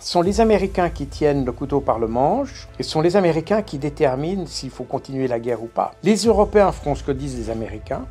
Ce sont les Américains qui tiennent le couteau par le manche et ce sont les Américains qui déterminent s'il faut continuer la guerre ou pas. Les Européens feront ce que disent les Américains.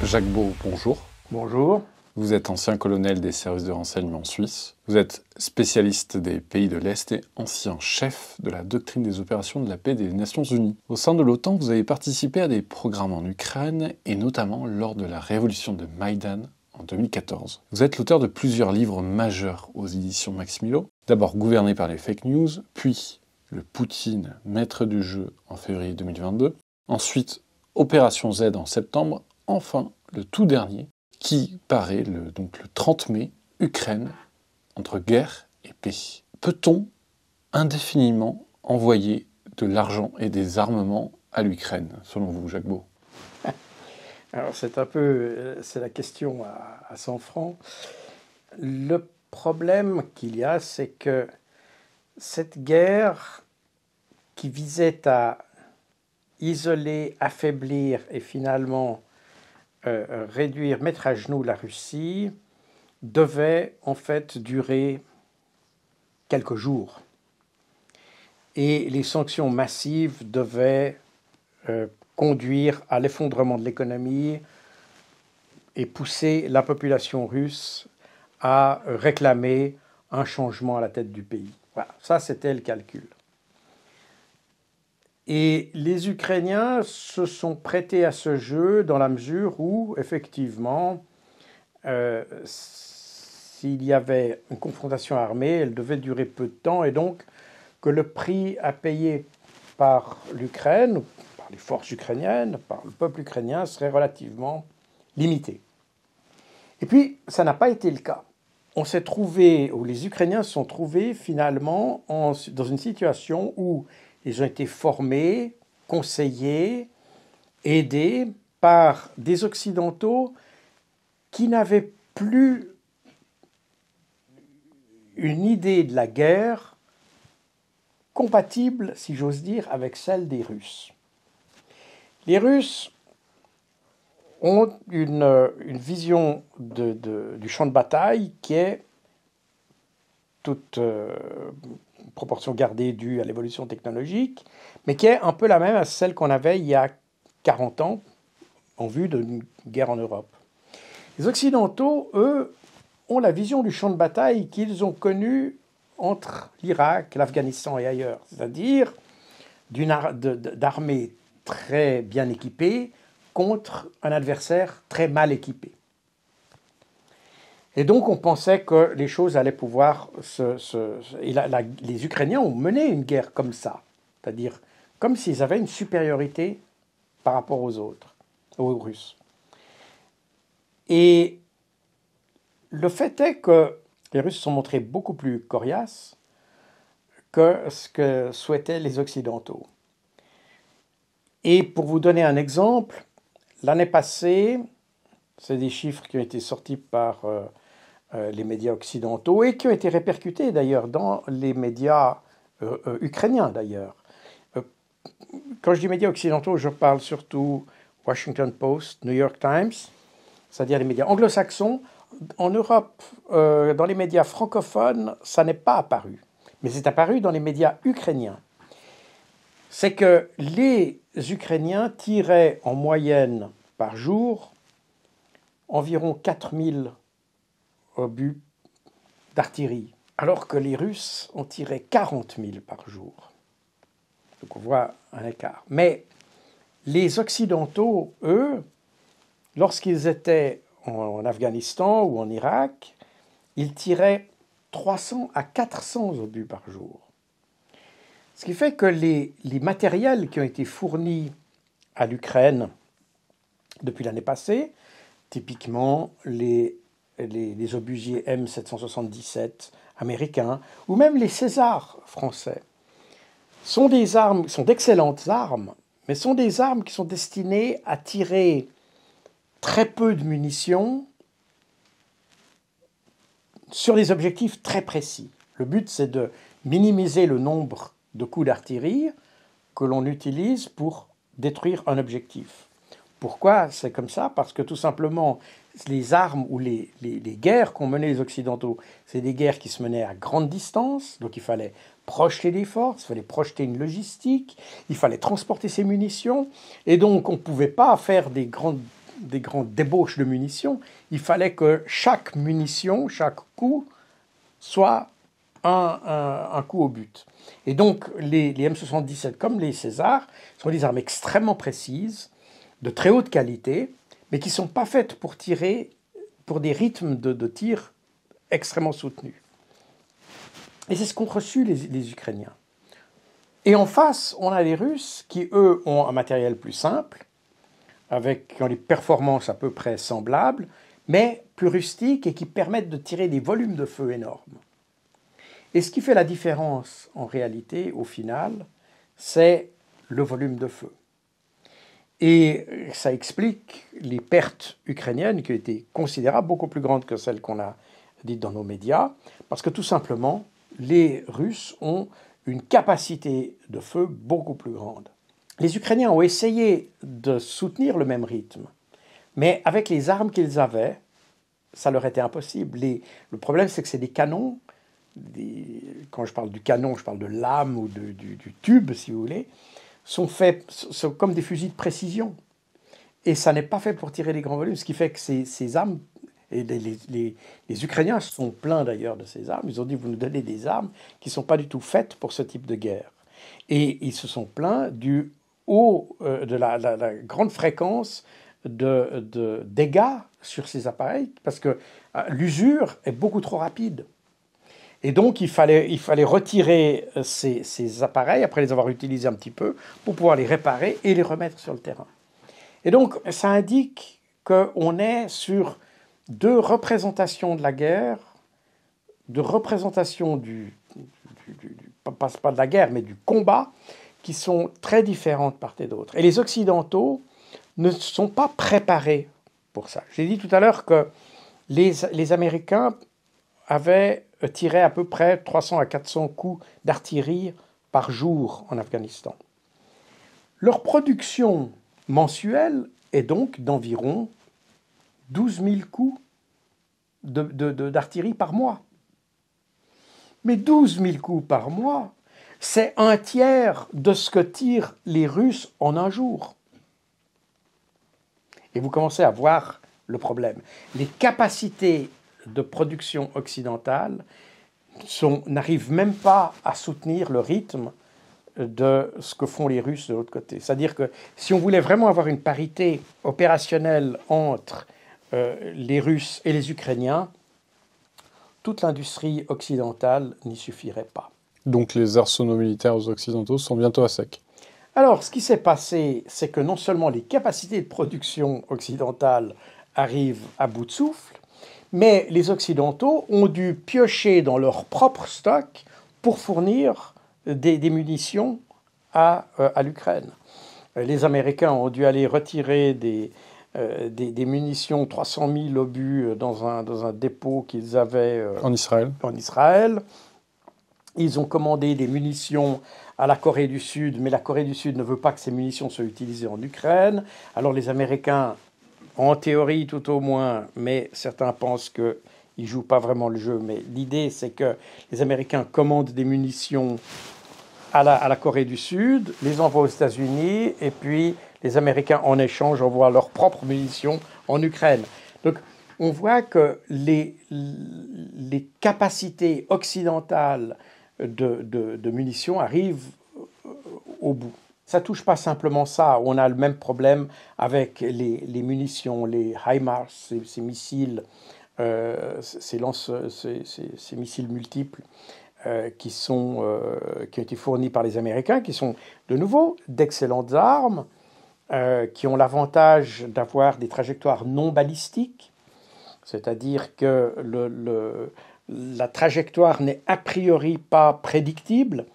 Jacques Beau, bonjour. Bonjour. Vous êtes ancien colonel des services de renseignement suisses. Vous êtes spécialiste des pays de l'Est et ancien chef de la doctrine des opérations de la paix des Nations Unies. Au sein de l'OTAN, vous avez participé à des programmes en Ukraine et notamment lors de la révolution de Maïdan en 2014. Vous êtes l'auteur de plusieurs livres majeurs aux éditions Maximilo. D'abord Gouverné par les fake news, puis Le Poutine, maître du jeu en février 2022. Ensuite Opération Z en septembre. Enfin, le tout dernier, qui paraît le 30 mai, Ukraine, entre guerre et paix. Peut-on indéfiniment envoyer de l'argent et des armements à l'Ukraine, selon vous, Jacques Beau? Alors c'est la question à 100 francs. Le problème qu'il y a, c'est que cette guerre qui visait à isoler, affaiblir et finalement réduire, mettre à genoux la Russie, devait en fait durer quelques jours. Et les sanctions massives devaient conduire à l'effondrement de l'économie et pousser la population russe à réclamer un changement à la tête du pays. Voilà, ça c'était le calcul. Et les Ukrainiens se sont prêtés à ce jeu dans la mesure où, effectivement, s'il y avait une confrontation armée, elle devait durer peu de temps et donc que le prix à payer par l'Ukraine, par les forces ukrainiennes, par le peuple ukrainien serait relativement limité. Et puis, ça n'a pas été le cas. On s'est trouvé, ou les Ukrainiens se sont trouvés finalement dans une situation où ils ont été formés, conseillés, aidés par des Occidentaux qui n'avaient plus une idée de la guerre compatible, si j'ose dire, avec celle des Russes. Les Russes ont une vision du champ de bataille qui est toute proportion gardée due à l'évolution technologique, mais qui est un peu la même à celle qu'on avait il y a 40 ans en vue d'une guerre en Europe. Les Occidentaux, eux, ont la vision du champ de bataille qu'ils ont connu entre l'Irak, l'Afghanistan et ailleurs, c'est-à-dire d'armées très bien équipées contre un adversaire très mal équipé. Et donc on pensait que les choses allaient pouvoir les Ukrainiens ont mené une guerre comme ça, c'est-à-dire comme s'ils avaient une supériorité par rapport aux autres, aux Russes. Et le fait est que les Russes se sont montrés beaucoup plus coriaces que ce que souhaitaient les Occidentaux. Et pour vous donner un exemple, l'année passée, c'est des chiffres qui ont été sortis par les médias occidentaux et qui ont été répercutés d'ailleurs dans les médias ukrainiens d'ailleurs. Quand je dis médias occidentaux, je parle surtout Washington Post, New York Times, c'est-à-dire les médias anglo-saxons. En Europe, dans les médias francophones, ça n'est pas apparu, mais c'est apparu dans les médias ukrainiens. C'est que les Ukrainiens tiraient en moyenne par jour environ 4000 obus d'artillerie, alors que les Russes en tiraient 40 000 par jour. Donc on voit un écart. Mais les Occidentaux, eux, lorsqu'ils étaient en Afghanistan ou en Irak, ils tiraient 300 à 400 obus par jour. Ce qui fait que les matériels qui ont été fournis à l'Ukraine depuis l'année passée, typiquement les obusiers M777 américains, ou même les Césars français, sont d'excellentes armes, mais sont des armes qui sont destinées à tirer très peu de munitions sur des objectifs très précis. Le but, c'est de minimiser le nombre de coups d'artillerie que l'on utilise pour détruire un objectif. Pourquoi c'est comme ça? Parce que tout simplement, les armes ou les guerres qu'ont menées les Occidentaux, c'est des guerres qui se menaient à grande distance, donc il fallait projeter des forces, il fallait projeter une logistique, il fallait transporter ses munitions, et donc on ne pouvait pas faire des grandes débauches de munitions, il fallait que chaque munition, chaque coup, soit un coup au but. Et donc les M77 comme les César sont des armes extrêmement précises, de très haute qualité, mais qui ne sont pas faites pour tirer pour des rythmes de tir extrêmement soutenus. Et c'est ce qu'ont reçu les Ukrainiens. Et en face, on a les Russes qui, eux, ont un matériel plus simple, qui ont des performances à peu près semblables, mais plus rustiques et qui permettent de tirer des volumes de feu énormes. Et ce qui fait la différence, en réalité, au final, c'est le volume de feu. Et ça explique les pertes ukrainiennes qui ont été considérables, beaucoup plus grandes que celles qu'on a dites dans nos médias, parce que tout simplement, les Russes ont une capacité de feu beaucoup plus grande. Les Ukrainiens ont essayé de soutenir le même rythme, mais avec les armes qu'ils avaient, ça leur était impossible. Le problème, c'est que c'est des canons. Quand je parle du canon, je parle de lame ou du tube, si vous voulez, sont comme des fusils de précision. Et ça n'est pas fait pour tirer des grands volumes, ce qui fait que ces armes, et les Ukrainiens se sont plaints d'ailleurs de ces armes, ils ont dit vous nous donnez des armes qui ne sont pas du tout faites pour ce type de guerre. Et ils se sont plaints de la grande fréquence de dégâts sur ces appareils, parce que l'usure est beaucoup trop rapide. Et donc, il fallait retirer ces appareils, après les avoir utilisés un petit peu, pour pouvoir les réparer et les remettre sur le terrain. Et donc, ça indique qu'on est sur deux représentations de la guerre, de représentations pas de la guerre, mais du combat, qui sont très différentes part et d'autre. Et les Occidentaux ne sont pas préparés pour ça. J'ai dit tout à l'heure que les Américains avaient tiré à peu près 300 à 400 coups d'artillerie par jour en Afghanistan. Leur production mensuelle est donc d'environ 12 000 coups d'artillerie par mois. Mais 12 000 coups par mois, c'est un tiers de ce que tirent les Russes en un jour. Et vous commencez à voir le problème. Les capacités de production occidentale n'arrivent même pas à soutenir le rythme de ce que font les Russes de l'autre côté. C'est-à-dire que si on voulait vraiment avoir une parité opérationnelle entre les Russes et les Ukrainiens, toute l'industrie occidentale n'y suffirait pas. Donc les arsenaux militaires occidentaux sont bientôt à sec. Alors, ce qui s'est passé, c'est que non seulement les capacités de production occidentales arrivent à bout de souffle, mais les Occidentaux ont dû piocher dans leur propre stock pour fournir des munitions à l'Ukraine. Les Américains ont dû aller retirer des munitions, 300 000 obus dans un dépôt qu'ils avaient en Israël. Ils ont commandé des munitions à la Corée du Sud, mais la Corée du Sud ne veut pas que ces munitions soient utilisées en Ukraine. Alors les Américains, en théorie tout au moins, mais certains pensent qu'ils ne jouent pas vraiment le jeu, mais l'idée c'est que les Américains commandent des munitions à la Corée du Sud, les envoient aux États-Unis, et puis les Américains en échange envoient leurs propres munitions en Ukraine. Donc on voit que les capacités occidentales de munitions arrivent au bout. Ça ne touche pas simplement ça. On a le même problème avec les munitions, les HIMARS, ces missiles, ces missiles multiples qui ont été fournis par les Américains, qui sont de nouveau d'excellentes armes, qui ont l'avantage d'avoir des trajectoires non balistiques, c'est-à-dire que la trajectoire n'est a priori pas prédictible,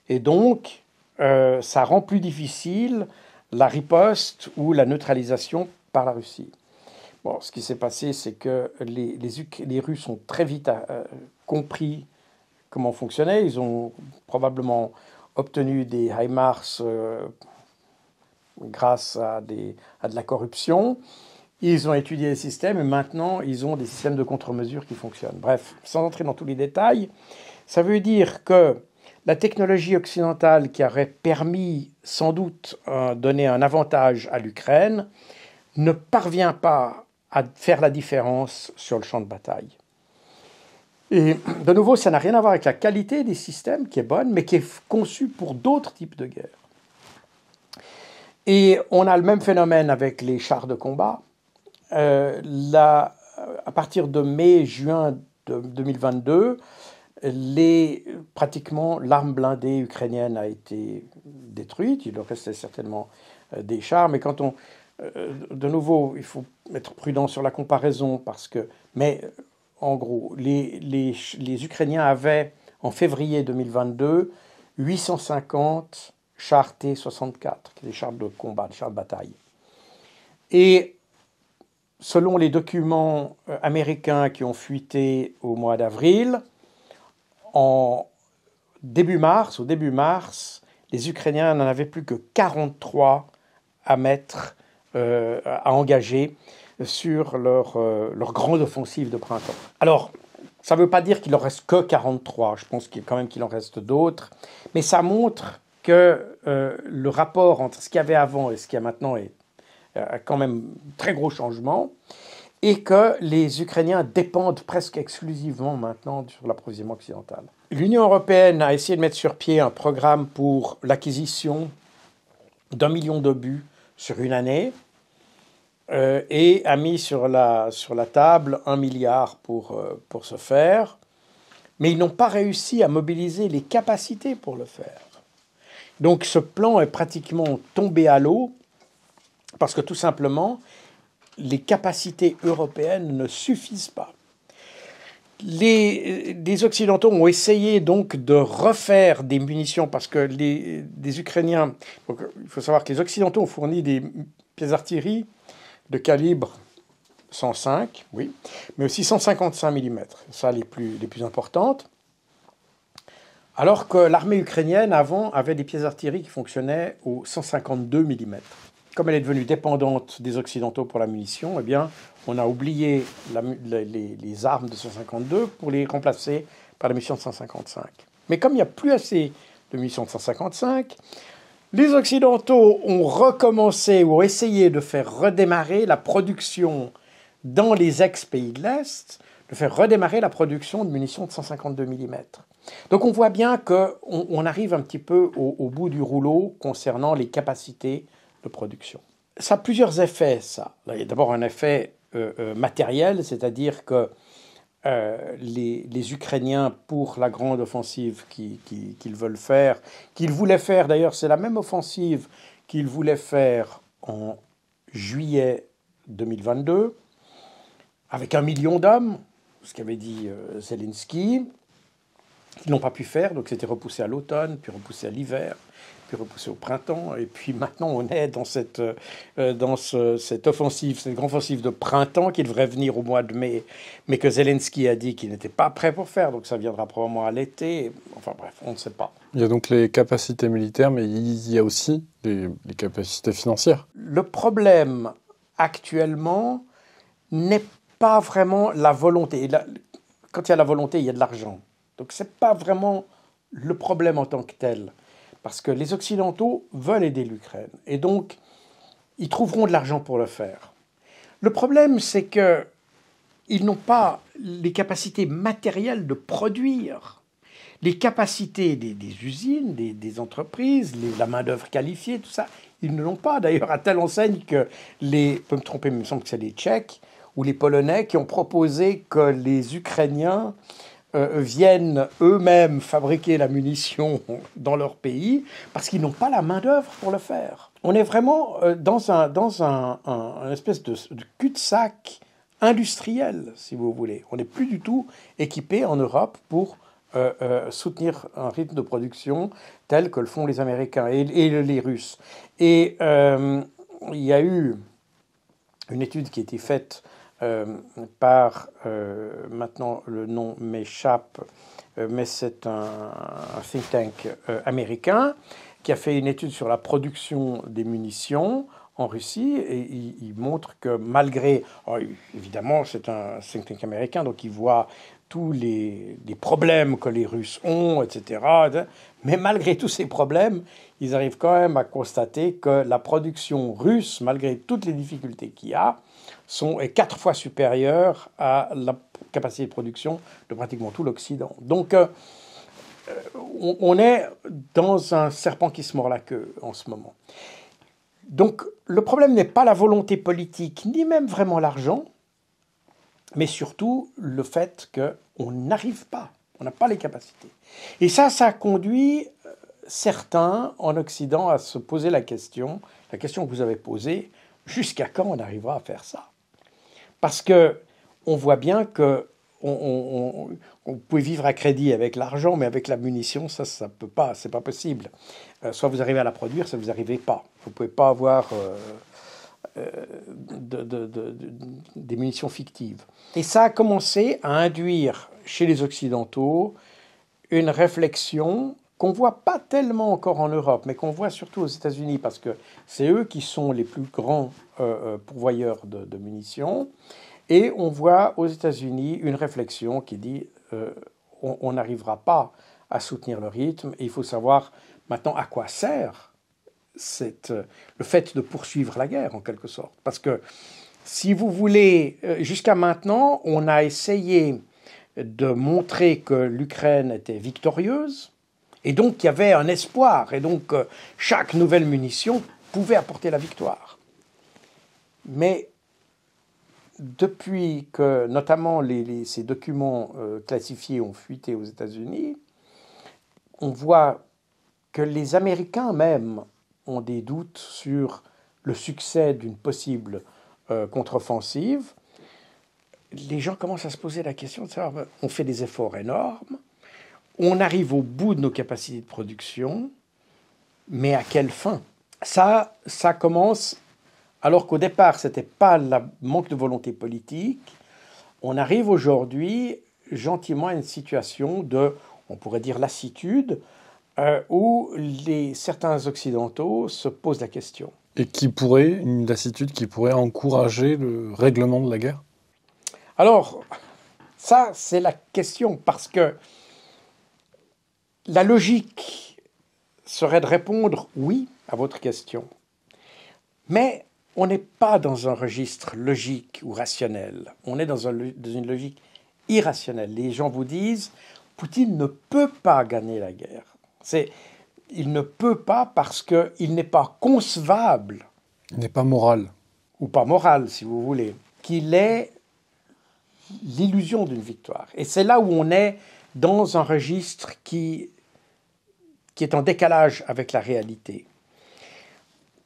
et donc ça rend plus difficile la riposte ou la neutralisation par la Russie. Bon, ce qui s'est passé, c'est que les Russes ont très vite compris comment fonctionnait. Ils ont probablement obtenu des HIMARS grâce à de la corruption. Ils ont étudié les systèmes et maintenant, ils ont des systèmes de contre-mesures qui fonctionnent. Bref, sans entrer dans tous les détails, ça veut dire que la technologie occidentale qui aurait permis sans doute de donner un avantage à l'Ukraine ne parvient pas à faire la différence sur le champ de bataille. Et de nouveau, ça n'a rien à voir avec la qualité des systèmes qui est bonne, mais qui est conçue pour d'autres types de guerres. Et on a le même phénomène avec les chars de combat. À partir de mai-juin 2022, pratiquement l'arme blindée ukrainienne a été détruite. Il restait certainement des chars, mais de nouveau, il faut être prudent sur la comparaison mais en gros, les Ukrainiens avaient en février 2022 850 chars T-64, des chars de combat, des chars de bataille. Et selon les documents américains qui ont fuité au mois d'avril, au début mars, les Ukrainiens n'en avaient plus que 43 à engager sur leur grande offensive de printemps. Alors, ça ne veut pas dire qu'il en reste que 43, je pense quand même qu'il en reste d'autres, mais ça montre que le rapport entre ce qu'il y avait avant et ce qu'il y a maintenant est quand même un très gros changement, et que les Ukrainiens dépendent presque exclusivement maintenant sur l'approvisionnement occidental. L'Union européenne a essayé de mettre sur pied un programme pour l'acquisition d'1 million d'obus sur une année, et a mis sur la table 1 milliard pour ce faire, mais ils n'ont pas réussi à mobiliser les capacités pour le faire. Donc ce plan est pratiquement tombé à l'eau, parce que tout simplement, les capacités européennes ne suffisent pas. Les Occidentaux ont essayé donc de refaire des munitions, parce que les Ukrainiens, donc, il faut savoir que les Occidentaux ont fourni des pièces d'artillerie de calibre 105, oui, mais aussi 155 mm, ça les plus importantes, alors que l'armée ukrainienne avant avait des pièces d'artillerie qui fonctionnaient au 152 mm. Comme elle est devenue dépendante des Occidentaux pour la munition, eh bien, on a oublié les armes de 152 pour les remplacer par la munition de 155. Mais comme il n'y a plus assez de munitions de 155, les Occidentaux ont recommencé ou essayé de faire redémarrer la production dans les ex-pays de l'Est, de faire redémarrer la production de munitions de 152 mm. Donc on voit bien qu'on arrive un petit peu au bout du rouleau concernant les capacités de production. Ça a plusieurs effets, ça. Il y a d'abord un effet matériel, c'est-à-dire que les Ukrainiens, pour la grande offensive qu'ils veulent faire, qu'ils voulaient faire d'ailleurs, c'est la même offensive qu'ils voulaient faire en juillet 2022, avec 1 million d'hommes, ce qu'avait dit Zelensky. Ils n'ont pas pu faire, donc c'était repoussé à l'automne, puis repoussé à l'hiver, puis repoussé au printemps, et puis maintenant on est dans cette offensive, cette grande offensive de printemps qui devrait venir au mois de mai, mais que Zelensky a dit qu'il n'était pas prêt pour faire, donc ça viendra probablement à l'été. Enfin bref, on ne sait pas. Il y a donc les capacités militaires, mais il y a aussi les capacités financières. Le problème actuellement n'est pas vraiment la volonté. Quand il y a la volonté, il y a de l'argent. Donc ce n'est pas vraiment le problème en tant que tel. Parce que les Occidentaux veulent aider l'Ukraine. Et donc, ils trouveront de l'argent pour le faire. Le problème, c'est qu'ils n'ont pas les capacités matérielles de produire. Les capacités des usines, des entreprises, la main-d'œuvre qualifiée, tout ça, ils ne l'ont pas. D'ailleurs, à telle enseigne que je peux me tromper, mais il me semble que c'est les Tchèques ou les Polonais qui ont proposé que les Ukrainiens viennent eux-mêmes fabriquer la munition dans leur pays parce qu'ils n'ont pas la main-d'œuvre pour le faire. On est vraiment dans un espèce de cul-de-sac industriel, si vous voulez. On n'est plus du tout équipé en Europe pour soutenir un rythme de production tel que le font les Américains et les Russes. Et il y a eu une étude qui a été faite par, maintenant le nom m'échappe, mais c'est un think tank américain qui a fait une étude sur la production des munitions en Russie et il montre que malgré... évidemment, c'est un think tank américain, donc il voit tous les problèmes que les Russes ont, etc. Mais malgré tous ces problèmes, ils arrivent quand même à constater que la production russe, malgré toutes les difficultés qu'il y a, est 4 fois supérieure à la capacité de production de pratiquement tout l'Occident. Donc, on est dans un serpent qui se mord la queue en ce moment. Donc, le problème n'est pas la volonté politique, ni même vraiment l'argent, mais surtout le fait qu'on n'arrive pas, on n'a pas les capacités. Et ça a conduit certains en Occident à se poser la question que vous avez posée, jusqu'à quand on arrivera à faire ça? Parce qu'on voit bien que on peut vivre à crédit avec l'argent, mais avec la munition, ça peut pas, c'est pas possible. Soit vous arrivez à la produire, soit vous n'arrivez pas. Vous ne pouvez pas avoir des munitions fictives. Et ça a commencé à induire chez les Occidentaux une réflexion qu'on ne voit pas tellement encore en Europe, mais qu'on voit surtout aux États-Unis, parce que c'est eux qui sont les plus grands pourvoyeurs de munitions. Et on voit aux États-Unis une réflexion qui dit on n'arrivera pas à soutenir le rythme, et il faut savoir maintenant à quoi sert le fait de poursuivre la guerre, en quelque sorte. Parce que, si vous voulez, jusqu'à maintenant, on a essayé de montrer que l'Ukraine était victorieuse, et donc qu'il y avait un espoir, et donc chaque nouvelle munition pouvait apporter la victoire. Mais depuis que, notamment, ces documents classifiés ont fuité aux États-Unis, on voit que les Américains même ont des doutes sur le succès d'une possible contre-offensive. Les gens commencent à se poser la question de savoir, on fait des efforts énormes, on arrive au bout de nos capacités de production, mais à quelle fin? Ça commence, alors qu'au départ, ce n'était pas le manque de volonté politique. On arrive aujourd'hui gentiment à une situation de, on pourrait dire, lassitude, où certains Occidentaux se posent la question. Et une lassitude qui pourrait encourager le règlement de la guerre? Alors, ça, c'est la question, parce que la logique serait de répondre oui à votre question. Mais on n'est pas dans un registre logique ou rationnel. On est dans une logique irrationnelle. Les gens vous disent, Poutine ne peut pas gagner la guerre. Il ne peut pas parce qu'il n'est pas concevable. Il n'est pas moral. Ou pas moral, si vous voulez. Qu'il ait l'illusion d'une victoire. Et c'est là où on est dans un registre qui est en décalage avec la réalité.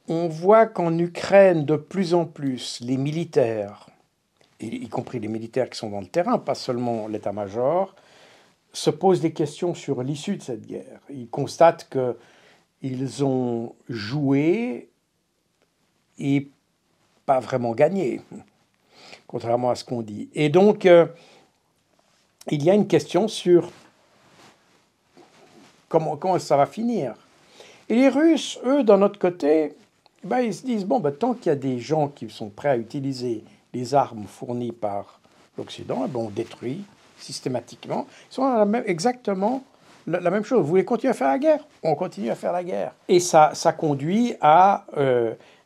On voit qu'en Ukraine, de plus en plus, les militaires, y compris les militaires qui sont dans le terrain, pas seulement l'état-major, se posent des questions sur l'issue de cette guerre. Ils constatent qu'ils ont joué et pas vraiment gagné, contrairement à ce qu'on dit. Et donc, il y a une question sur comment ça va finir. Et les Russes, eux, d'un autre côté, ils se disent, tant qu'il y a des gens qui sont prêts à utiliser les armes fournies par l'Occident, on détruit systématiquement. Ils sont exactement la même chose. Vous voulez continuer à faire la guerre? On continue à faire la guerre. Et ça conduit à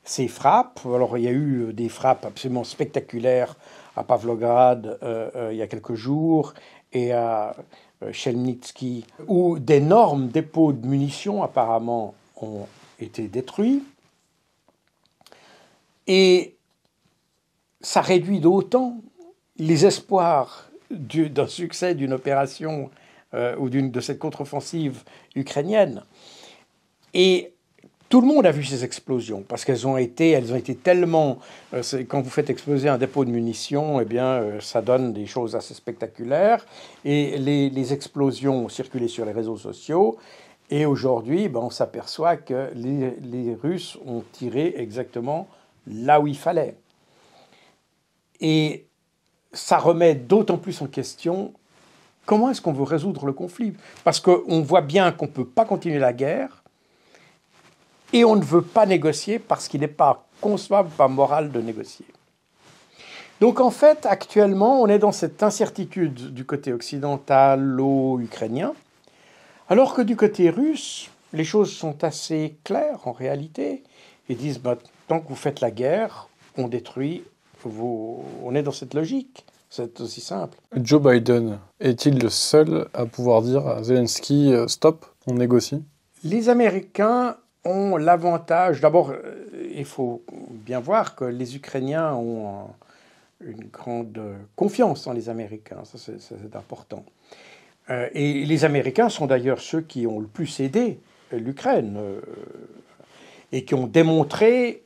ces frappes. Alors, il y a eu des frappes absolument spectaculaires à Pavlograd il y a quelques jours et à Chelnitsky, où d'énormes dépôts de munitions apparemment ont été détruits. Et ça réduit d'autant les espoirs d'un succès d'une opération ou de cette contre-offensive ukrainienne. Et tout le monde a vu ces explosions, parce qu'elles ont été tellement... quand vous faites exploser un dépôt de munitions, ça donne des choses assez spectaculaires. Et les explosions ont circulé sur les réseaux sociaux. Et aujourd'hui, on s'aperçoit que les Russes ont tiré exactement là où il fallait. Et ça remet d'autant plus en question comment est-ce qu'on veut résoudre le conflit. Parce qu'on voit bien qu'on ne peut pas continuer la guerre et on ne veut pas négocier parce qu'il n'est pas inconcevable, pas moral de négocier. Donc en fait, actuellement, on est dans cette incertitude du côté occidentalo-ukrainien, alors que du côté russe, les choses sont assez claires en réalité. Ils disent, tant que vous faites la guerre, on détruit, on est dans cette logique. C'est aussi simple. Joe Biden est-il le seul à pouvoir dire à Zelensky « stop, on négocie » ? Les Américains ont l'avantage... D'abord, il faut bien voir que les Ukrainiens ont une grande confiance en les Américains. Ça, c'est important. Et les Américains sont d'ailleurs ceux qui ont le plus aidé l'Ukraine et qui ont démontré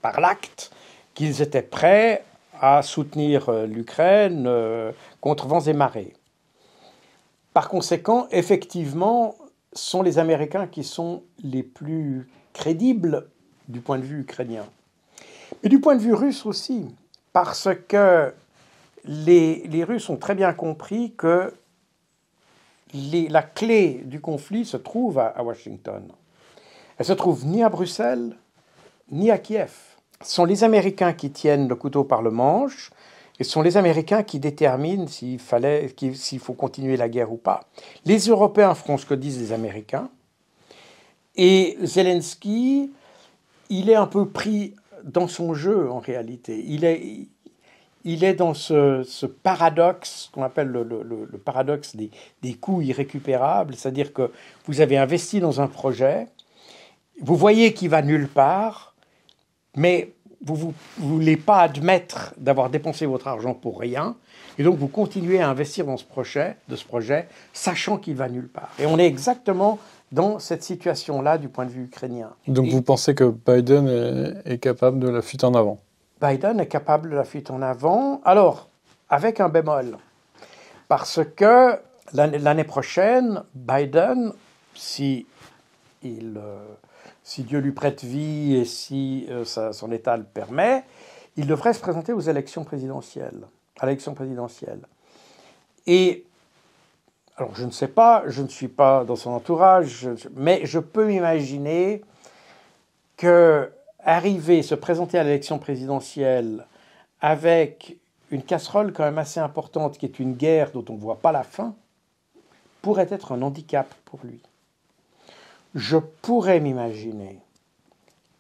par l'acte qu'ils étaient prêts à soutenir l'Ukraine contre vents et marées. Par conséquent, effectivement, ce sont les Américains qui sont les plus crédibles du point de vue ukrainien. Mais du point de vue russe aussi, parce que les Russes ont très bien compris que la clé du conflit se trouve à Washington. Elle se trouve ni à Bruxelles, ni à Kiev. Ce sont les Américains qui tiennent le couteau par le manche, et ce sont les Américains qui déterminent s'il faut continuer la guerre ou pas. Les Européens feront ce que disent les Américains, et Zelensky, il est un peu pris dans son jeu en réalité. Il est dans ce paradoxe, qu'on appelle le paradoxe des coûts irrécupérables, c'est-à-dire que vous avez investi dans un projet, vous voyez qu'il va nulle part, mais vous ne voulez pas admettre d'avoir dépensé votre argent pour rien, et donc vous continuez à investir dans ce projet, sachant qu'il va nulle part. Et on est exactement dans cette situation-là du point de vue ukrainien. Donc vous pensez que Biden est capable de la fuite en avant ? Biden est capable de la fuite en avant, alors, avec un bémol, parce que l'année prochaine, Biden, si Dieu lui prête vie et si son État le permet, il devrait se présenter aux élections présidentielles, à l'élection présidentielle. Et, alors je ne sais pas, je ne suis pas dans son entourage, mais je peux imaginer que se présenter à l'élection présidentielle avec une casserole quand même assez importante, qui est une guerre dont on ne voit pas la fin, pourrait être un handicap pour lui. Je pourrais m'imaginer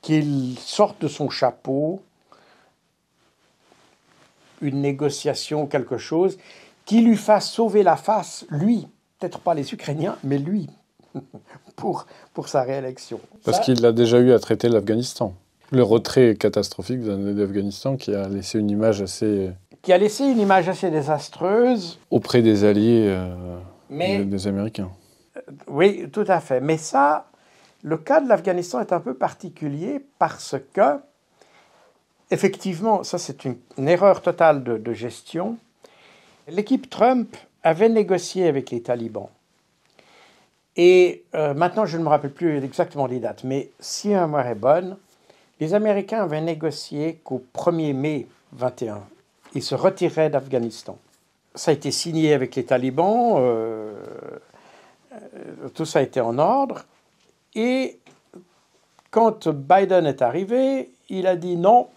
qu'il sorte de son chapeau une négociation, quelque chose, qui lui fasse sauver la face, lui, peut-être pas les Ukrainiens, mais lui, pour sa réélection. Parce qu'il a déjà eu à traiter l'Afghanistan. Le retrait catastrophique d'Afghanistan qui a laissé une image assez... Qui a laissé une image assez désastreuse. Auprès des alliés des Américains. Oui, tout à fait. Mais ça, le cas de l'Afghanistan est un peu particulier parce que, effectivement, ça c'est une erreur totale de gestion. L'équipe Trump avait négocié avec les talibans. Et maintenant, je ne me rappelle plus exactement les dates, mais si ma mémoire est bonne, les Américains avaient négocié qu'au 1er mai 21, ils se retiraient d'Afghanistan. Ça a été signé avec les talibans, tout ça a été en ordre. Et quand Biden est arrivé, il a dit non,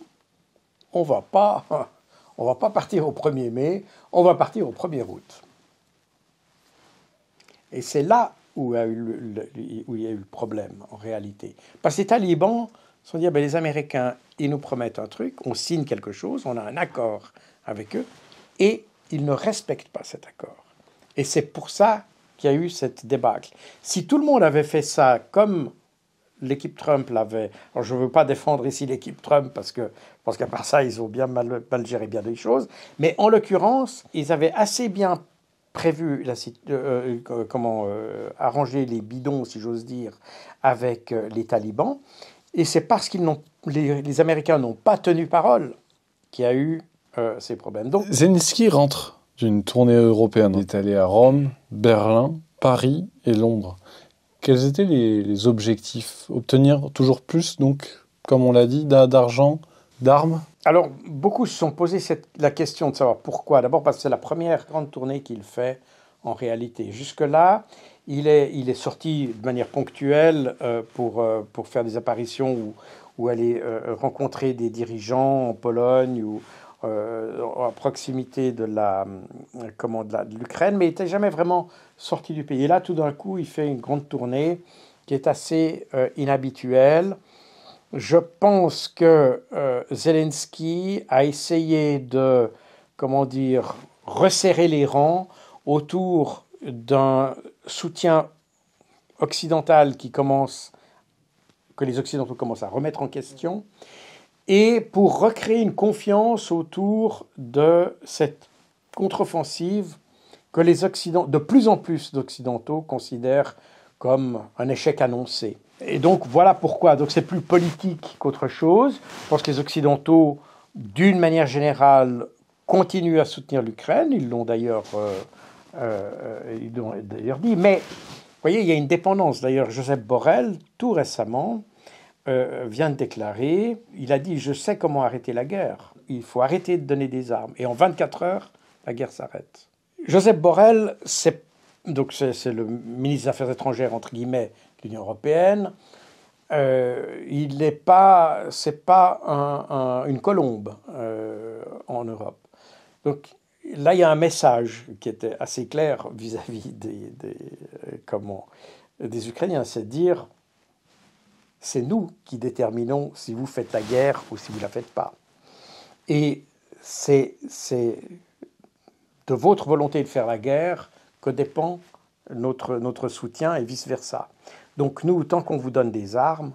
on va pas partir au 1er mai, on va partir au 1er août. Et c'est là où il y a eu le problème, en réalité. Parce que les talibans se sont dit, les Américains, ils nous promettent un truc, on signe quelque chose, on a un accord avec eux, et ils ne respectent pas cet accord. Et c'est pour ça qu'il y a eu cette débâcle. Si tout le monde avait fait ça comme l'équipe Trump l'avait... Alors, je ne veux pas défendre ici l'équipe Trump, parce qu'à part ça, ils ont bien mal géré bien des choses, mais en l'occurrence, ils avaient assez bien prévu arranger les bidons, si j'ose dire, avec les talibans. Et c'est parce que les Américains n'ont pas tenu parole qu'il y a eu ces problèmes. Donc, Zelensky rentre d'une tournée européenne. Il est allé à Rome, Berlin, Paris et Londres. Quels étaient les objectifs ? Obtenir toujours plus, donc, comme on l'a dit, d'argent, d'armes ? Alors, beaucoup se sont posé la question de savoir pourquoi. D'abord parce que c'est la première grande tournée qu'il fait en réalité. Jusque-là, il est sorti de manière ponctuelle pour faire des apparitions ou aller rencontrer des dirigeants en Pologne ou à proximité de l'Ukraine, mais il n'était jamais vraiment sorti du pays. Et là, tout d'un coup, il fait une grande tournée qui est assez inhabituelle. Je pense que Zelensky a essayé de, resserrer les rangs autour d'un soutien occidental que les Occidentaux commencent à remettre en question, et pour recréer une confiance autour de cette contre-offensive que de plus en plus d'Occidentaux considèrent comme un échec annoncé. Et donc voilà pourquoi. Donc c'est plus politique qu'autre chose. Je pense que les Occidentaux, d'une manière générale, continuent à soutenir l'Ukraine. Ils l'ont d'ailleurs dit. Mais vous voyez, il y a une dépendance. D'ailleurs, Joseph Borrell, tout récemment, vient de déclarer, il a dit « Je sais comment arrêter la guerre. Il faut arrêter de donner des armes. Et en 24 heures, la guerre s'arrête. » Joseph Borrell, c'est le ministre des Affaires étrangères, entre guillemets, de l'Union européenne. C'est pas une colombe en Europe. Donc là, il y a un message qui était assez clair vis-à-vis des Ukrainiens, c'est de dire c'est nous qui déterminons si vous faites la guerre ou si vous ne la faites pas. Et c'est de votre volonté de faire la guerre que dépend notre soutien et vice-versa. Donc nous, tant qu'on vous donne des armes,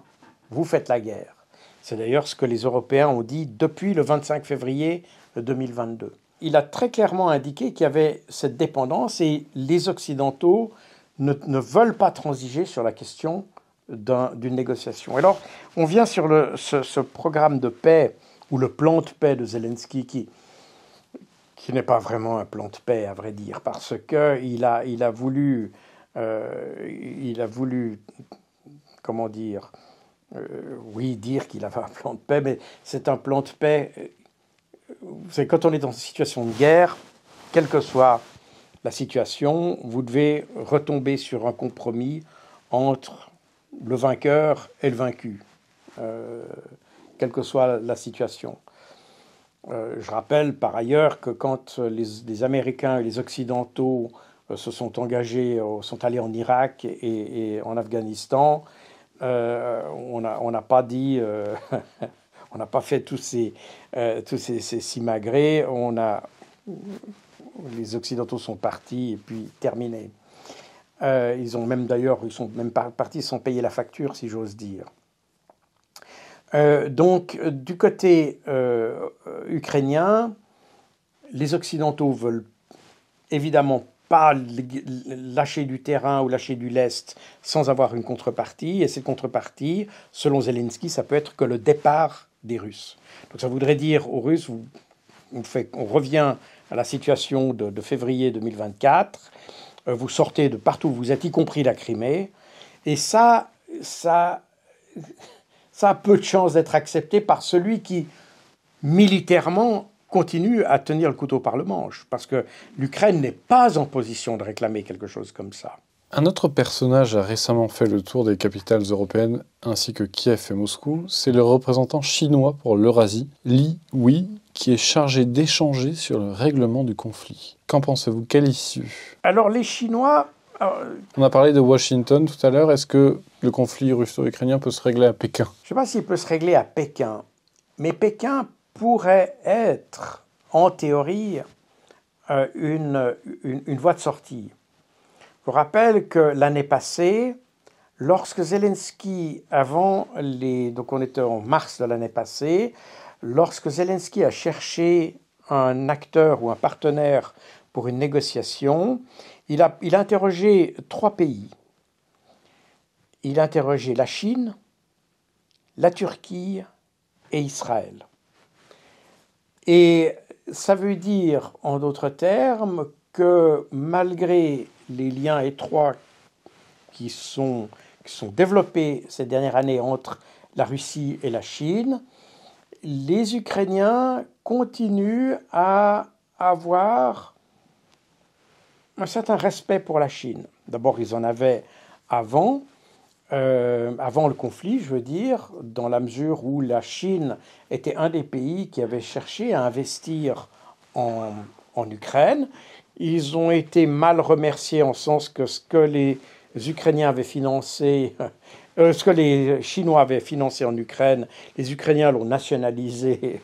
vous faites la guerre. C'est d'ailleurs ce que les Européens ont dit depuis le 25 février 2022. Il a très clairement indiqué qu'il y avait cette dépendance et les Occidentaux ne veulent pas transiger sur la question d'une négociation. Alors, on vient sur ce programme de paix, ou le plan de paix de Zelensky, qui n'est pas vraiment un plan de paix, à vrai dire, parce qu'il a voulu, dire qu'il avait un plan de paix, mais c'est un plan de paix. Vous savez, quand on est dans une situation de guerre, quelle que soit la situation, vous devez retomber sur un compromis entre le vainqueur et le vaincu, quelle que soit la situation. Je rappelle par ailleurs que quand les Américains et les Occidentaux se sont engagés, sont allés en Irak et en Afghanistan, on n'a pas dit, on n'a pas fait tous ces simagrées, les Occidentaux sont partis et puis terminé. Ils sont même partis sans payer la facture, si j'ose dire. Donc, du côté ukrainien, les Occidentaux veulent évidemment pas lâcher du terrain ou lâcher du lest sans avoir une contrepartie. Et cette contrepartie, selon Zelensky, ça peut être que le départ des Russes. Donc ça voudrait dire aux Russes, on revient à la situation de février 2024, vous sortez de partout où vous êtes, y compris la Crimée, et ça a peu de chances d'être accepté par celui qui, militairement, continue à tenir le couteau par le manche, parce que l'Ukraine n'est pas en position de réclamer quelque chose comme ça. Un autre personnage a récemment fait le tour des capitales européennes, ainsi que Kiev et Moscou. C'est le représentant chinois pour l'Eurasie, Li Wei, qui est chargé d'échanger sur le règlement du conflit. Qu'en pensez-vous? Quelle issue? Alors les Chinois... On a parlé de Washington tout à l'heure. Est-ce que le conflit russo-ukrainien peut se régler à Pékin? Je ne sais pas s'il peut se régler à Pékin, mais Pékin pourrait être, en théorie, une voie de sortie. Je vous rappelle que l'année passée, lorsque Zelensky, donc on était en mars de l'année passée, lorsque Zelensky a cherché un acteur ou un partenaire pour une négociation, il a interrogé 3 pays. Il a interrogé la Chine, la Turquie et Israël. Et ça veut dire, en d'autres termes, que malgré les liens étroits qui sont développés ces dernières années entre la Russie et la Chine, les Ukrainiens continuent à avoir un certain respect pour la Chine. D'abord, ils en avaient avant le conflit, je veux dire, dans la mesure où la Chine était un des pays qui avait cherché à investir en Ukraine. Ils ont été mal remerciés en sens que ce que les Ukrainiens avaient financé, ce que les Chinois avaient financé en Ukraine, les Ukrainiens l'ont nationalisé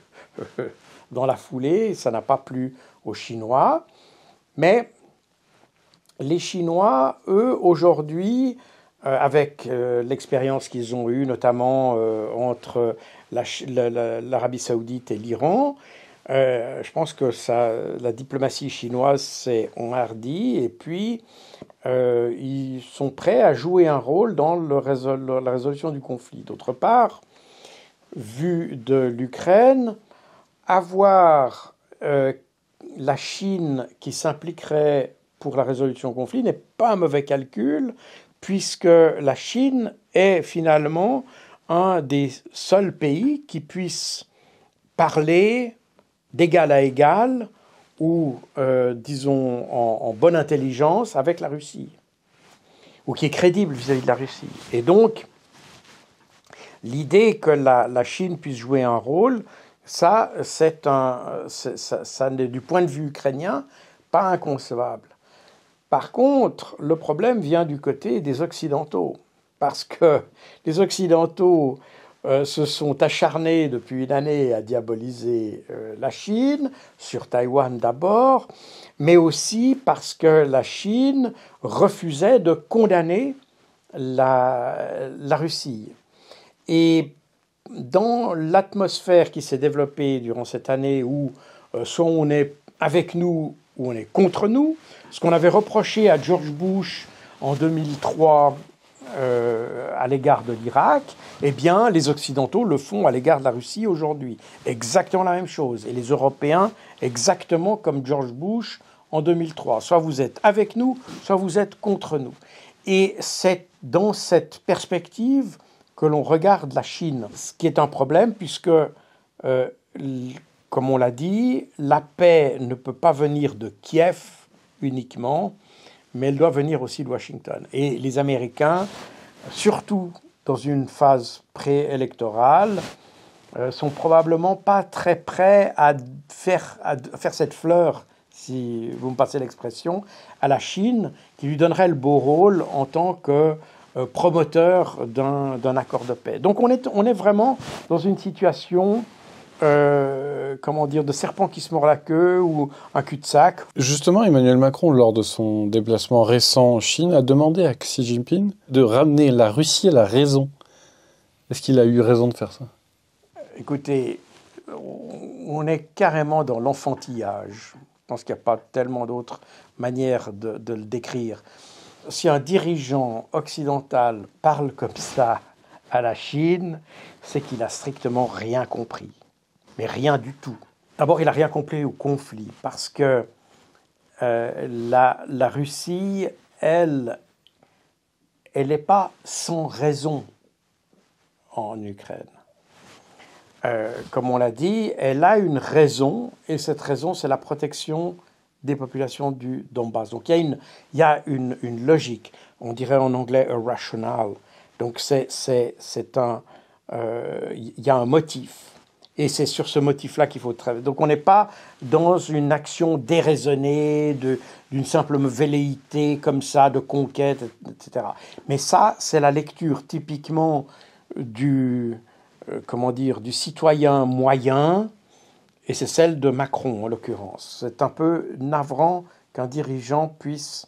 dans la foulée. Ça n'a pas plu aux Chinois. Mais les Chinois, eux, aujourd'hui, avec l'expérience qu'ils ont eue, notamment entre l'Arabie saoudite et l'Iran, je pense que la diplomatie chinoise s'est enhardie et puis ils sont prêts à jouer un rôle dans la résolution du conflit. D'autre part, vu de l'Ukraine, avoir la Chine qui s'impliquerait pour la résolution du conflit n'est pas un mauvais calcul, puisque la Chine est finalement un des seuls pays qui puisse parler d'égal à égal ou, disons, en bonne intelligence avec la Russie, ou qui est crédible vis-à-vis de la Russie. Et donc, l'idée que la Chine puisse jouer un rôle, ça n'est du point de vue ukrainien pas inconcevable. Par contre, le problème vient du côté des Occidentaux, parce que les Occidentaux se sont acharnés depuis une année à diaboliser la Chine, sur Taïwan d'abord, mais aussi parce que la Chine refusait de condamner la Russie. Et dans l'atmosphère qui s'est développée durant cette année où soit on est avec nous ou on est contre nous, ce qu'on avait reproché à George Bush en 2003 à l'égard de l'Irak, eh bien, les Occidentaux le font à l'égard de la Russie aujourd'hui. Exactement la même chose. Et les Européens, exactement comme George Bush en 2003. Soit vous êtes avec nous, soit vous êtes contre nous. Et c'est dans cette perspective que l'on regarde la Chine, ce qui est un problème puisque, comme on l'a dit, la paix ne peut pas venir de Kiev uniquement, mais elle doit venir aussi de Washington. Et les Américains, surtout dans une phase préélectorale, sont probablement pas très prêts à faire cette fleur, si vous me passez l'expression, à la Chine, qui lui donnerait le beau rôle en tant que promoteur d'un accord de paix. Donc on est vraiment dans une situation de serpent qui se mord la queue ou un cul-de-sac. Justement, Emmanuel Macron, lors de son déplacement récent en Chine, a demandé à Xi Jinping de ramener la Russie à la raison. Est-ce qu'il a eu raison de faire ça? Écoutez, on est carrément dans l'enfantillage. Je pense qu'il n'y a pas tellement d'autres manières de le décrire. Si un dirigeant occidental parle comme ça à la Chine, c'est qu'il n'a strictement rien compris. Mais rien du tout. D'abord, il n'a rien compris au conflit, parce que la Russie, elle n'est pas sans raison en Ukraine. Comme on l'a dit, elle a une raison, et cette raison, c'est la protection des populations du Donbass. Donc il y a une logique, on dirait en anglais a rationale. Donc il y a un motif. Et c'est sur ce motif-là qu'il faut travailler. Donc on n'est pas dans une action déraisonnée, d'une simple velléité comme ça, de conquête, etc. Mais ça, c'est la lecture typiquement du citoyen moyen, et c'est celle de Macron en l'occurrence. C'est un peu navrant qu'un dirigeant puisse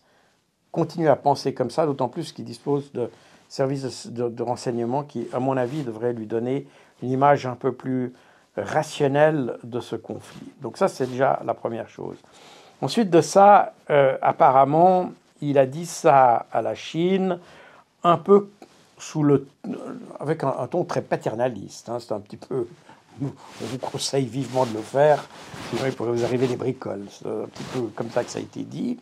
continuer à penser comme ça, d'autant plus qu'il dispose de services de renseignement qui, à mon avis, devraient lui donner une image un peu plus rationnelle de ce conflit. Donc ça, c'est déjà la première chose. Ensuite de ça, apparemment, il a dit ça à la Chine, un peu avec un ton très paternaliste. C'est un petit peu... On vous conseille vivement de le faire, sinon il pourrait vous arriver des bricoles. C'est un petit peu comme ça que ça a été dit.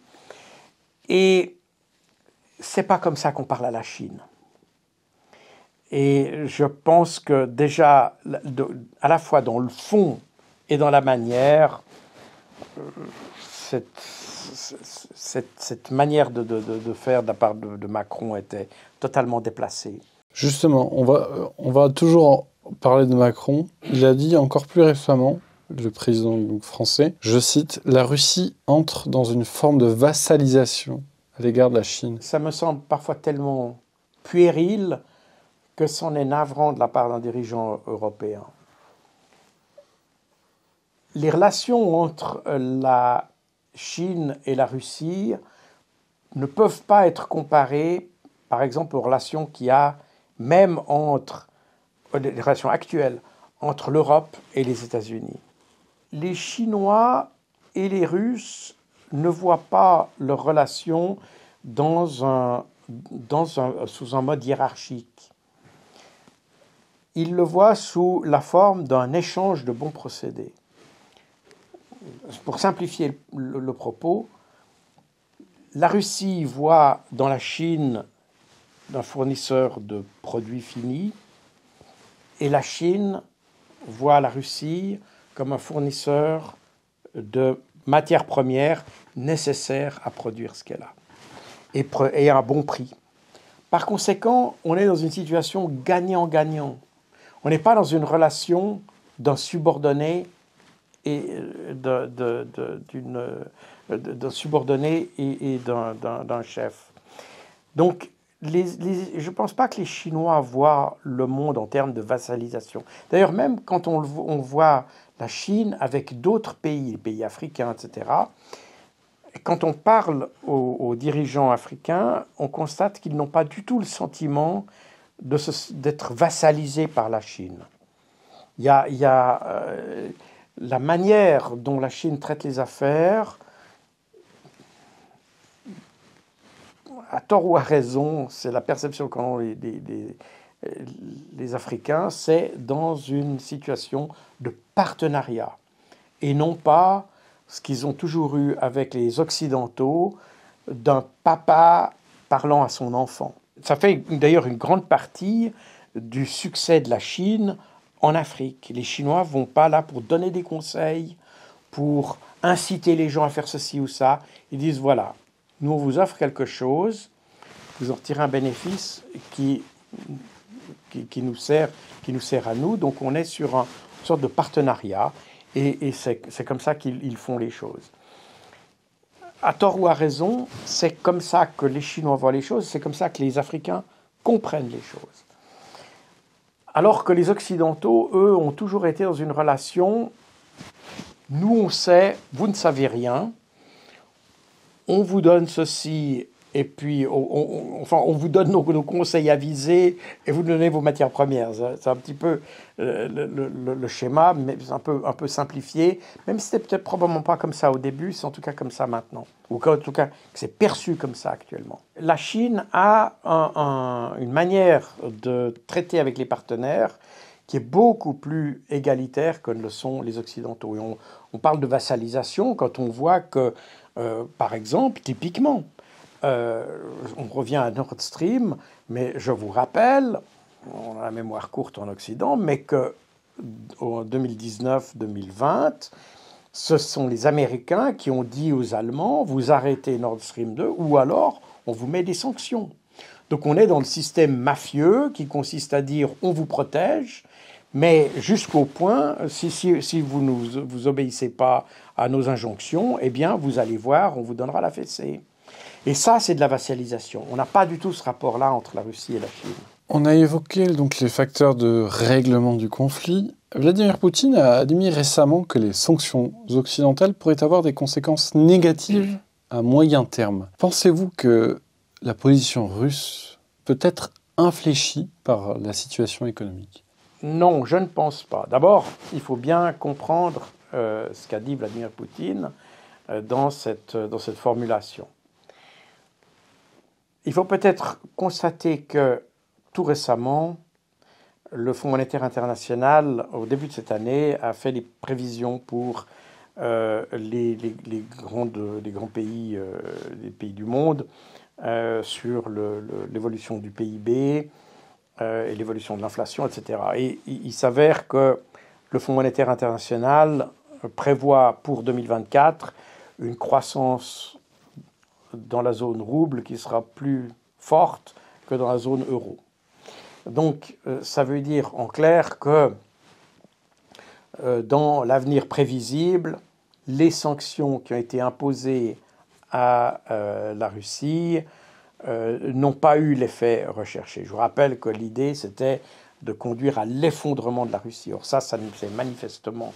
Et c'est pas comme ça qu'on parle à la Chine. Et je pense que déjà, à la fois dans le fond et dans la manière, cette manière de faire de la part de Macron était totalement déplacée. Justement, on va toujours parler de Macron. Il a dit encore plus récemment, le président français, je cite, « La Russie entre dans une forme de vassalisation à l'égard de la Chine. » Ça me semble parfois tellement puéril que c'en est navrant de la part d'un dirigeant européen. Les relations entre la Chine et la Russie ne peuvent pas être comparées, par exemple, aux relations qu'il y a même entre les relations actuelles entre l'Europe et les États-Unis. Les Chinois et les Russes ne voient pas leurs relations sous un mode hiérarchique. Ils le voient sous la forme d'un échange de bons procédés. Pour simplifier le propos, la Russie voit dans la Chine un fournisseur de produits finis et la Chine voit la Russie comme un fournisseur de matières premières nécessaires à produire ce qu'elle a et à un bon prix. Par conséquent, on est dans une situation gagnant-gagnant. On n'est pas dans une relation d'un subordonné et d'un subordonné et d'un chef. Donc, je ne pense pas que les Chinois voient le monde en termes de vassalisation. D'ailleurs, même quand on voit la Chine avec d'autres pays, les pays africains, etc., quand on parle aux dirigeants africains, on constate qu'ils n'ont pas du tout le sentiment d'être vassalisés par la Chine. Il y a la manière dont la Chine traite les affaires, à tort ou à raison, c'est la perception qu'ont les Africains, c'est dans une situation de partenariat et non pas ce qu'ils ont toujours eu avec les Occidentaux d'un papa parlant à son enfant. Ça fait d'ailleurs une grande partie du succès de la Chine en Afrique. Les Chinois ne vont pas là pour donner des conseils, pour inciter les gens à faire ceci ou ça. Ils disent voilà, nous on vous offre quelque chose, vous en retirez un bénéfice qui nous sert à nous, donc on est sur une sorte de partenariat et c'est comme ça qu'ils font les choses. À tort ou à raison, c'est comme ça que les Chinois voient les choses, c'est comme ça que les Africains comprennent les choses. Alors que les Occidentaux, eux, ont toujours été dans une relation, nous on sait, vous ne savez rien, on vous donne ceci, et puis on vous donne nos conseils avisés, et vous donnez vos matières premières. C'est un petit peu le schéma, mais un peu simplifié, même si c'était peut-être probablement pas comme ça au début, c'est en tout cas comme ça maintenant, ou en tout cas que c'est perçu comme ça actuellement. La Chine a une manière de traiter avec les partenaires qui est beaucoup plus égalitaire que ne le sont les Occidentaux. Et on parle de vassalisation quand on voit que, par exemple, typiquement, on revient à Nord Stream, mais je vous rappelle, on a la mémoire courte en Occident, mais qu'en 2019-2020, ce sont les Américains qui ont dit aux Allemands, vous arrêtez Nord Stream 2, ou alors on vous met des sanctions. Donc on est dans le système mafieux qui consiste à dire on vous protège, mais jusqu'au point, si vous ne vous obéissez pas à nos injonctions, eh bien vous allez voir, on vous donnera la fessée. Et ça, c'est de la vassalisation. On n'a pas du tout ce rapport-là entre la Russie et la Chine. On a évoqué donc les facteurs de règlement du conflit. Vladimir Poutine a admis récemment que les sanctions occidentales pourraient avoir des conséquences négatives à moyen terme. Pensez-vous que la position russe peut être infléchie par la situation économique ? Non, je ne pense pas. D'abord, il faut bien comprendre ce qu'a dit Vladimir Poutine dans cette formulation. Il faut peut-être constater que tout récemment, le Fonds monétaire international, au début de cette année, a fait des prévisions pour les grands pays, les pays du monde sur l'évolution du PIB et l'évolution de l'inflation, etc. Et il s'avère que le Fonds monétaire international prévoit pour 2024 une croissance dans la zone rouble qui sera plus forte que dans la zone euro. Donc, ça veut dire en clair que dans l'avenir prévisible, les sanctions qui ont été imposées à la Russie n'ont pas eu l'effet recherché. Je vous rappelle que l'idée, c'était de conduire à l'effondrement de la Russie. Or ça ne s'est manifestement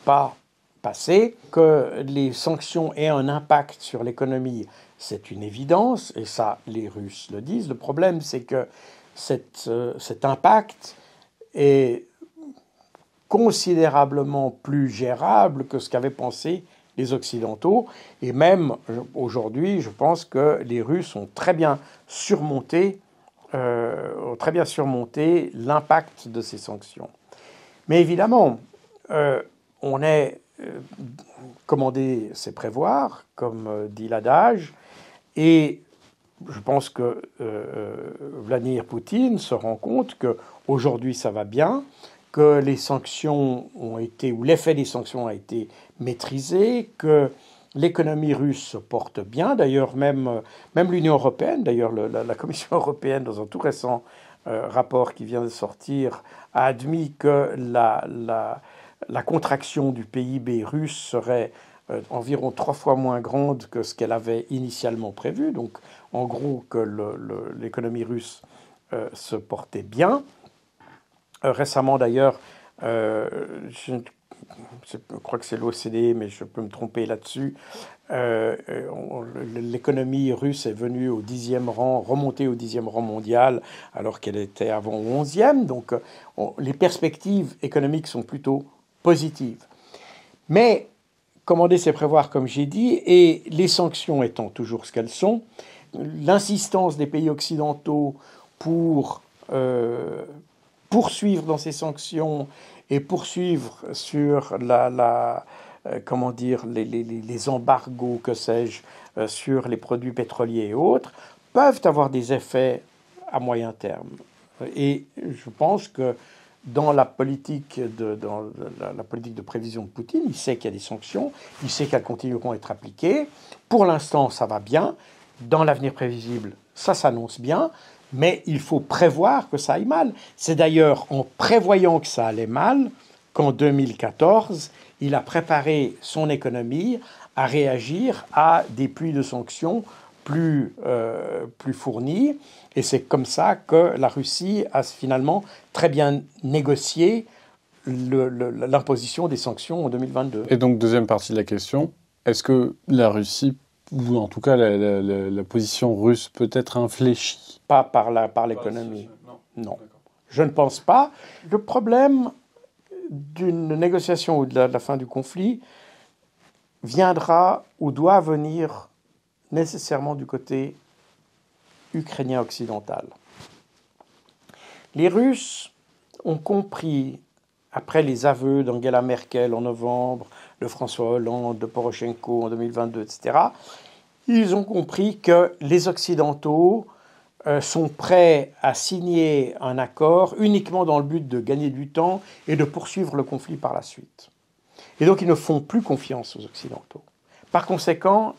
pas passé. Que les sanctions aient un impact sur l'économie, c'est une évidence, et ça, les Russes le disent. Le problème, c'est que cet impact est considérablement plus gérable que ce qu'avaient pensé les Occidentaux. Et même aujourd'hui, je pense que les Russes ont très bien surmonté l'impact de ces sanctions. Mais évidemment, on est commandé, c'est prévoir, comme dit l'adage, et je pense que Vladimir Poutine se rend compte qu'aujourd'hui ça va bien, que les sanctions ont été, ou l'effet des sanctions a été maîtrisé, que l'économie russe se porte bien. D'ailleurs, même l'Union européenne, d'ailleurs la Commission européenne, dans un tout récent rapport qui vient de sortir, a admis que la contraction du PIB russe serait environ 3 fois moins grande que ce qu'elle avait initialement prévu. Donc, en gros, que l'économie russe se portait bien. Récemment, d'ailleurs, je crois que c'est l'OCDE, mais je peux me tromper là-dessus, l'économie russe est venue au 10e rang, remontée au 10e rang mondial, alors qu'elle était avant au 11e. Donc, les perspectives économiques sont plutôt positives. Mais, commander, c'est prévoir, comme j'ai dit, et les sanctions étant toujours ce qu'elles sont, l'insistance des pays occidentaux pour poursuivre dans ces sanctions et poursuivre sur les embargos, que sais-je, sur les produits pétroliers et autres, peuvent avoir des effets à moyen terme. Et je pense que dans la politique de prévision de Poutine, il sait qu'il y a des sanctions, il sait qu'elles continueront à être appliquées. Pour l'instant, ça va bien. Dans l'avenir prévisible, ça s'annonce bien. Mais il faut prévoir que ça aille mal. C'est d'ailleurs en prévoyant que ça allait mal qu'en 2014, il a préparé son économie à réagir à des pluies de sanctions plus fournies. Et c'est comme ça que la Russie a finalement très bien négocié l'imposition des sanctions en 2022. Et donc, deuxième partie de la question, est-ce que la Russie, ou en tout cas la position russe, peut être infléchie? Pas par l'économie. Non. Je ne pense pas. Le problème d'une négociation ou de la fin du conflit viendra ou doit venir nécessairement du côté ukrainien occidental. Les Russes ont compris, après les aveux d'Angela Merkel en novembre, de François Hollande, de Poroshenko en 2022, etc., ils ont compris que les Occidentaux sont prêts à signer un accord uniquement dans le but de gagner du temps et de poursuivre le conflit par la suite. Et donc ils ne font plus confiance aux Occidentaux. Par conséquent,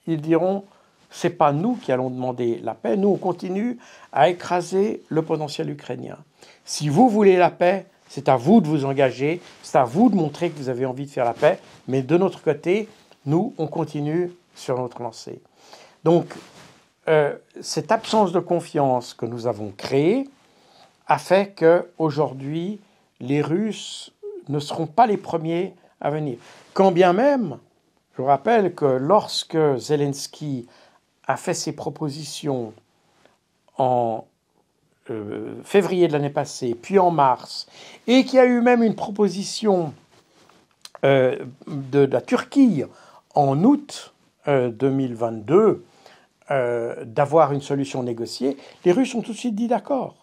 ils diront « c'est pas nous qui allons demander la paix, nous on continue à écraser le potentiel ukrainien. Si vous voulez la paix, c'est à vous de vous engager, c'est à vous de montrer que vous avez envie de faire la paix, mais de notre côté, nous on continue sur notre lancée. » Donc, cette absence de confiance que nous avons créée a fait qu'aujourd'hui, les Russes ne seront pas les premiers à venir. Quand bien même, je vous rappelle que lorsque Zelensky a fait ses propositions en février de l'année passée, puis en mars, et qu'il y a eu même une proposition de la Turquie en août 2022, d'avoir une solution négociée, les Russes ont tout de suite dit d'accord.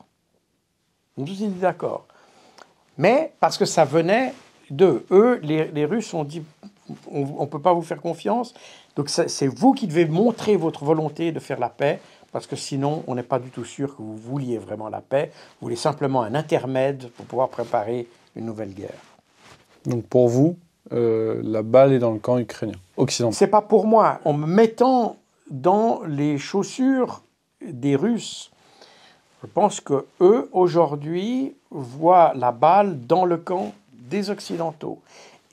Mais parce que ça venait d'eux. Eux, les Russes ont dit on ne peut pas vous faire confiance, donc c'est vous qui devez montrer votre volonté de faire la paix, parce que sinon, on n'est pas du tout sûr que vous vouliez vraiment la paix. Vous voulez simplement un intermède pour pouvoir préparer une nouvelle guerre. Donc pour vous, la balle est dans le camp ukrainien, occidental. C'est pas pour moi. En me mettant dans les chaussures des Russes, je pense que eux aujourd'hui voient la balle dans le camp des Occidentaux.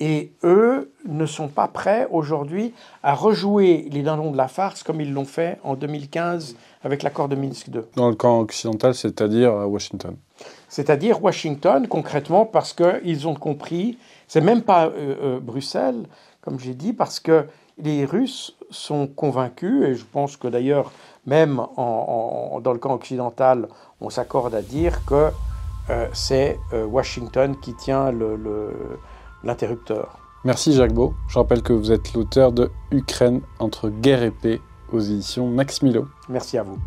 Et eux ne sont pas prêts aujourd'hui à rejouer les dindons de la farce comme ils l'ont fait en 2015 avec l'accord de Minsk II. Dans le camp occidental, c'est-à-dire à Washington. C'est-à-dire Washington, concrètement, parce qu'ils ont compris, c'est même pas Bruxelles, comme j'ai dit, parce que les Russes sont convaincus, et je pense que d'ailleurs, même dans le camp occidental, on s'accorde à dire que c'est Washington qui tient l'interrupteur. Merci Jacques Beau. Je rappelle que vous êtes l'auteur de Ukraine entre guerre et paix aux éditions Max Milo. Merci à vous.